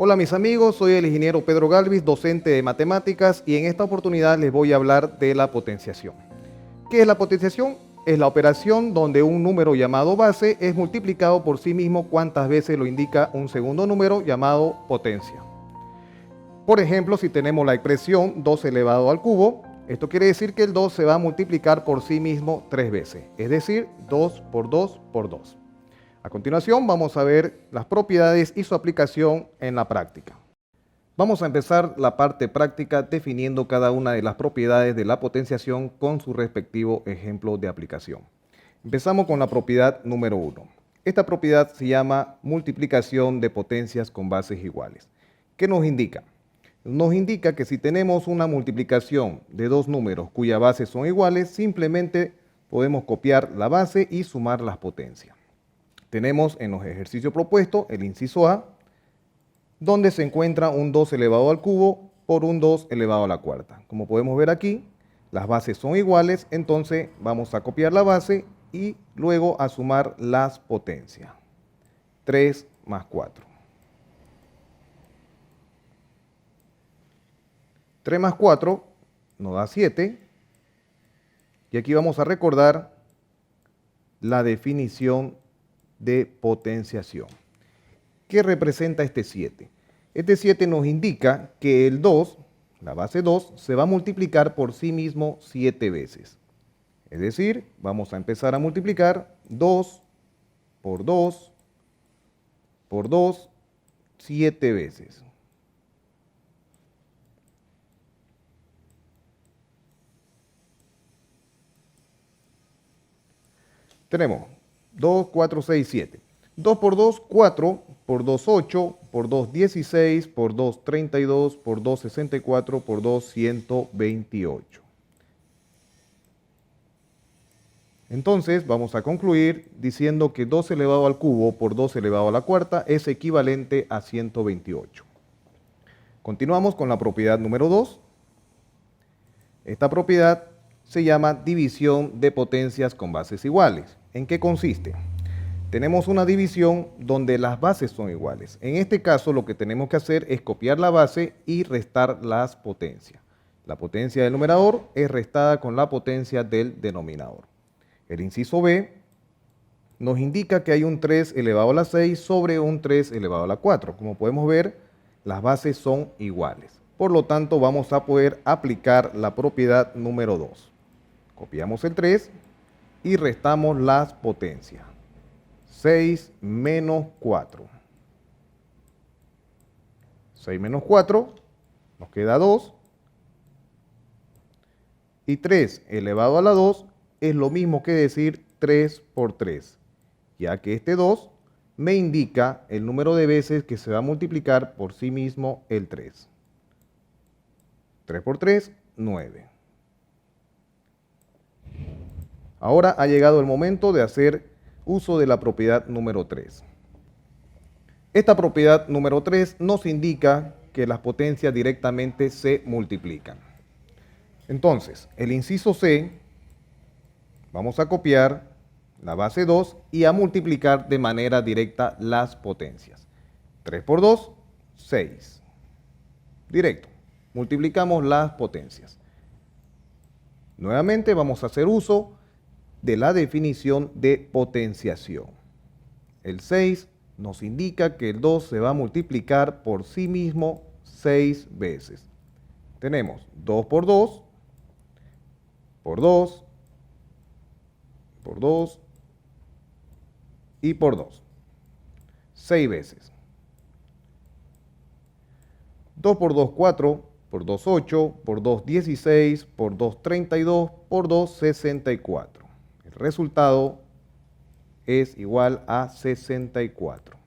Hola mis amigos, soy el ingeniero Pedro Galvis, docente de matemáticas, y en esta oportunidad les voy a hablar de la potenciación. ¿Qué es la potenciación? Es la operación donde un número llamado base es multiplicado por sí mismo cuantas veces lo indica un segundo número llamado potencia. Por ejemplo, si tenemos la expresión 2 elevado al cubo, esto quiere decir que el 2 se va a multiplicar por sí mismo 3 veces, es decir, 2 por 2 por 2. A continuación vamos a ver las propiedades y su aplicación en la práctica. Vamos a empezar la parte práctica definiendo cada una de las propiedades de la potenciación con su respectivo ejemplo de aplicación. Empezamos con la propiedad número 1. Esta propiedad se llama multiplicación de potencias con bases iguales. ¿Qué nos indica? Nos indica que si tenemos una multiplicación de dos números cuyas bases son iguales, simplemente podemos copiar la base y sumar las potencias. Tenemos en los ejercicios propuestos el inciso A, donde se encuentra un 2 elevado al cubo por un 2 elevado a la cuarta. Como podemos ver aquí, las bases son iguales, entonces vamos a copiar la base y luego a sumar las potencias. 3 más 4. 3 más 4 nos da 7. Y aquí vamos a recordar la definición de potenciación. ¿Qué representa este 7? Este 7 nos indica que el 2, la base 2, se va a multiplicar por sí mismo 7 veces. Es decir, vamos a empezar a multiplicar 2 por 2 por 2, 7 veces. Tenemos 2, 4, 6, 7. 2 por 2, 4, por 2, 8, por 2, 16, por 2, 32, por 2, 64, por 2, 128. Entonces vamos a concluir diciendo que 2 elevado al cubo por 2 elevado a la cuarta es equivalente a 128. Continuamos con la propiedad número 2. Esta propiedad se llama división de potencias con bases iguales. ¿En qué consiste? Tenemos una división donde las bases son iguales. En este caso lo que tenemos que hacer es copiar la base y restar las potencias. La potencia del numerador es restada con la potencia del denominador. El inciso B nos indica que hay un 3 elevado a la 6 sobre un 3 elevado a la 4. Como podemos ver, las bases son iguales. Por lo tanto, vamos a poder aplicar la propiedad número 2. Copiamos el 3 y restamos las potencias. 6 menos 4. 6 menos 4 nos queda 2. Y 3 elevado a la 2 es lo mismo que decir 3 por 3, ya que este 2 me indica el número de veces que se va a multiplicar por sí mismo el 3. 3 por 3, 9. Ahora ha llegado el momento de hacer uso de la propiedad número 3. Esta propiedad número 3 nos indica que las potencias directamente se multiplican. Entonces, el inciso C, vamos a copiar la base 2 y a multiplicar de manera directa las potencias. 3 por 2, 6. Directo, multiplicamos las potencias. Nuevamente vamos a hacer uso de la definición de potenciación. El 6 nos indica que el 2 se va a multiplicar por sí mismo 6 veces. Tenemos 2 por 2, por 2, por 2 y por 2. 6 veces. 2 por 2, 4, por 2, 8, por 2, 16, por 2, 32, por 2, 64. El resultado es igual a 64.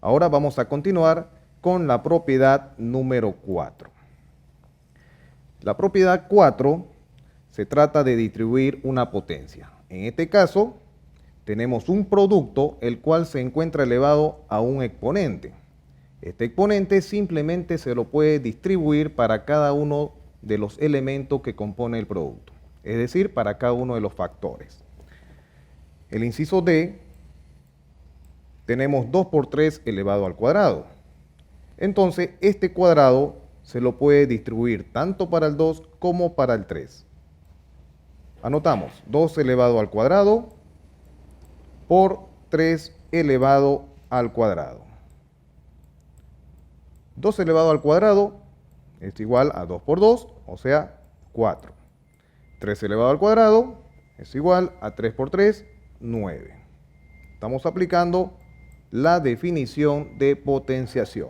Ahora vamos a continuar con la propiedad número 4. La propiedad 4 se trata de distribuir una potencia. En este caso, tenemos un producto el cual se encuentra elevado a un exponente. Este exponente simplemente se lo puede distribuir para cada uno de los elementos que compone el producto, es decir, para cada uno de los factores. El inciso D, tenemos 2 por 3 elevado al cuadrado. Entonces, este cuadrado se lo puede distribuir tanto para el 2 como para el 3. Anotamos 2 elevado al cuadrado por 3 elevado al cuadrado. 2 elevado al cuadrado es igual a 2 por 2, o sea, 4. 3 elevado al cuadrado es igual a 3 por 3, 9. Estamos aplicando la definición de potenciación.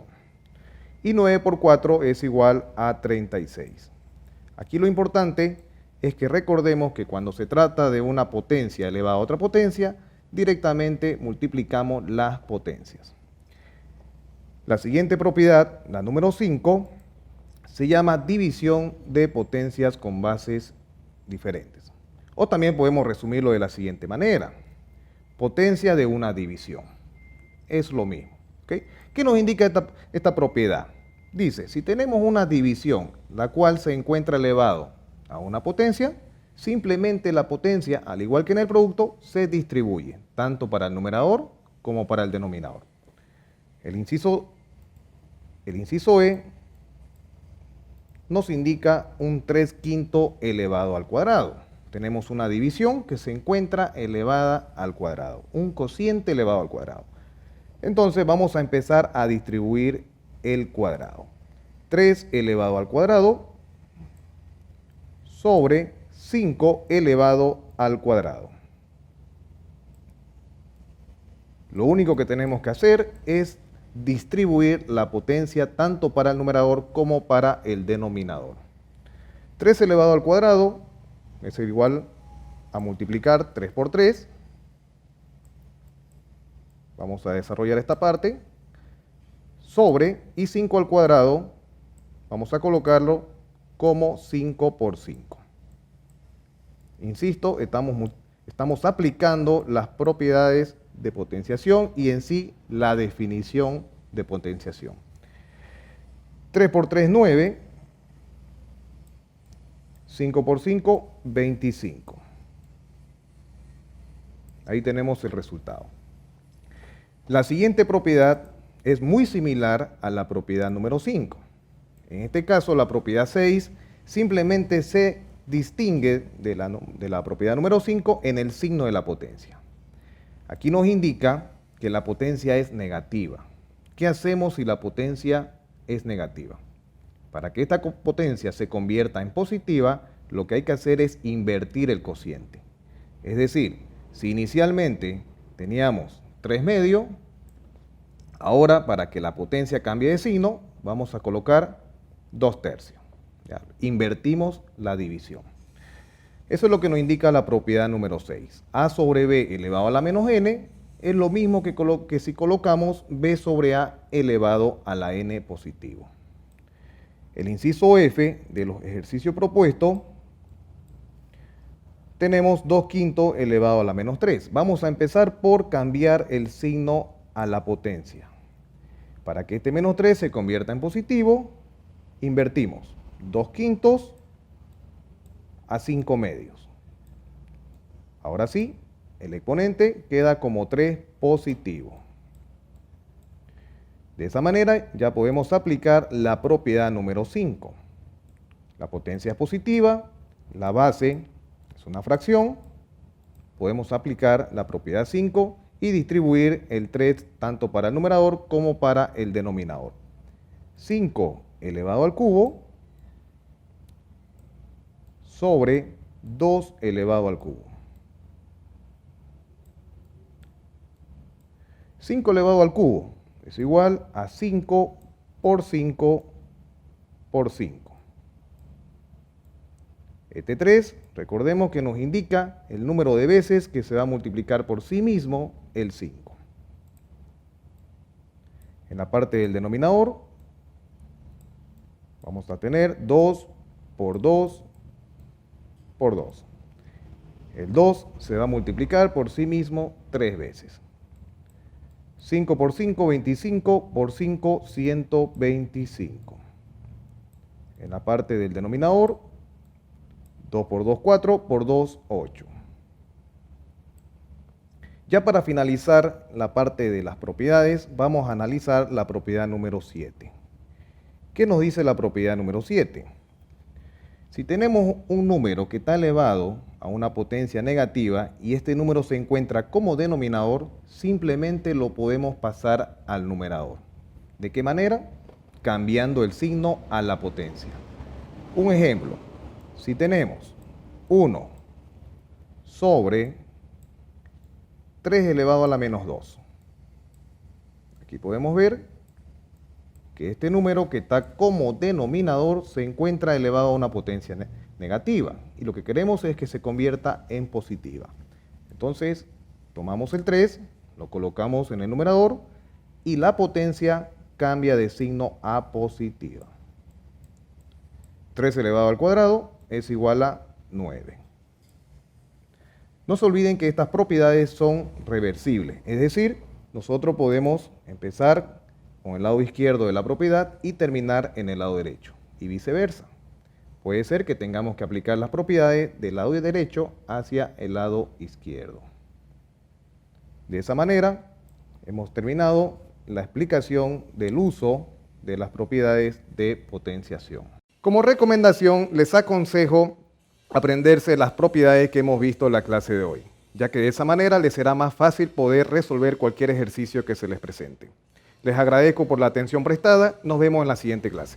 Y 9 por 4 es igual a 36. Aquí lo importante es que recordemos que cuando se trata de una potencia elevada a otra potencia, directamente multiplicamos las potencias. La siguiente propiedad, la número 5, se llama división de potencias con bases diferentes. O también podemos resumirlo de la siguiente manera. Potencia de una división. Es lo mismo. ¿Okay? ¿Qué nos indica esta propiedad? Dice, si tenemos una división, la cual se encuentra elevado a una potencia, simplemente la potencia, al igual que en el producto, se distribuye, tanto para el numerador como para el denominador. El inciso E nos indica un 3/5 elevado al cuadrado. Tenemos una división que se encuentra elevada al cuadrado, un cociente elevado al cuadrado. Entonces vamos a empezar a distribuir el cuadrado. 3 elevado al cuadrado sobre 5 elevado al cuadrado. Lo único que tenemos que hacer es distribuir la potencia tanto para el numerador como para el denominador. 3 elevado al cuadrado es igual a multiplicar 3 por 3. Vamos a desarrollar esta parte. Sobre, y 5 al cuadrado, vamos a colocarlo como 5 por 5. Insisto, estamos aplicando las propiedades de potenciación y en sí la definición de potenciación. 3 por 3, 9. 5 por 5, 25. Ahí tenemos el resultado. La siguiente propiedad es muy similar a la propiedad número 5. En este caso, la propiedad 6 simplemente se distingue de la propiedad número 5 en el signo de la potencia. Aquí nos indica que la potencia es negativa. ¿Qué hacemos si la potencia es negativa? Para que esta potencia se convierta en positiva, lo que hay que hacer es invertir el cociente. Es decir, si inicialmente teníamos 3 medios, ahora para que la potencia cambie de signo, vamos a colocar 2 tercios. Ya, invertimos la división. Eso es lo que nos indica la propiedad número 6. A sobre B elevado a la menos n es lo mismo que si colocamos B sobre A elevado a la n positivo. El inciso F de los ejercicios propuestos tenemos 2/5 elevado a la menos 3. Vamos a empezar por cambiar el signo a la potencia. Para que este menos 3 se convierta en positivo, invertimos 2/5 a 5 medios. Ahora sí, el exponente queda como 3 positivo. De esa manera ya podemos aplicar la propiedad número 5. La potencia es positiva, la base es una fracción, podemos aplicar la propiedad 5 y distribuir el 3 tanto para el numerador como para el denominador. 5 elevado al cubo sobre 2 elevado al cubo. 5 elevado al cubo es igual a 5 por 5 por 5. Este 3, recordemos que nos indica el número de veces que se va a multiplicar por sí mismo el 5. En la parte del denominador vamos a tener 2 por 2 por 2. El 2 se va a multiplicar por sí mismo 3 veces. 5 por 5, 25, por 5, 125. En la parte del denominador, 2 por 2, 4, por 2, 8. Ya para finalizar la parte de las propiedades, vamos a analizar la propiedad número 7. ¿Qué nos dice la propiedad número 7? Si tenemos un número que está elevado a una potencia negativa y este número se encuentra como denominador, simplemente lo podemos pasar al numerador. ¿De qué manera? Cambiando el signo a la potencia. Un ejemplo, si tenemos 1 sobre 3 elevado a la menos 2. Aquí podemos ver que este número que está como denominador se encuentra elevado a una potencia negativa y lo que queremos es que se convierta en positiva. Entonces tomamos el 3, lo colocamos en el numerador y la potencia cambia de signo a positiva. 3 elevado al cuadrado es igual a 9. No se olviden que estas propiedades son reversibles, es decir, nosotros podemos empezar con el lado izquierdo de la propiedad y terminar en el lado derecho, y viceversa. Puede ser que tengamos que aplicar las propiedades del lado derecho hacia el lado izquierdo. De esa manera, hemos terminado la explicación del uso de las propiedades de potenciación. Como recomendación, les aconsejo aprenderse las propiedades que hemos visto en la clase de hoy, ya que de esa manera les será más fácil poder resolver cualquier ejercicio que se les presente. Les agradezco por la atención prestada. Nos vemos en la siguiente clase.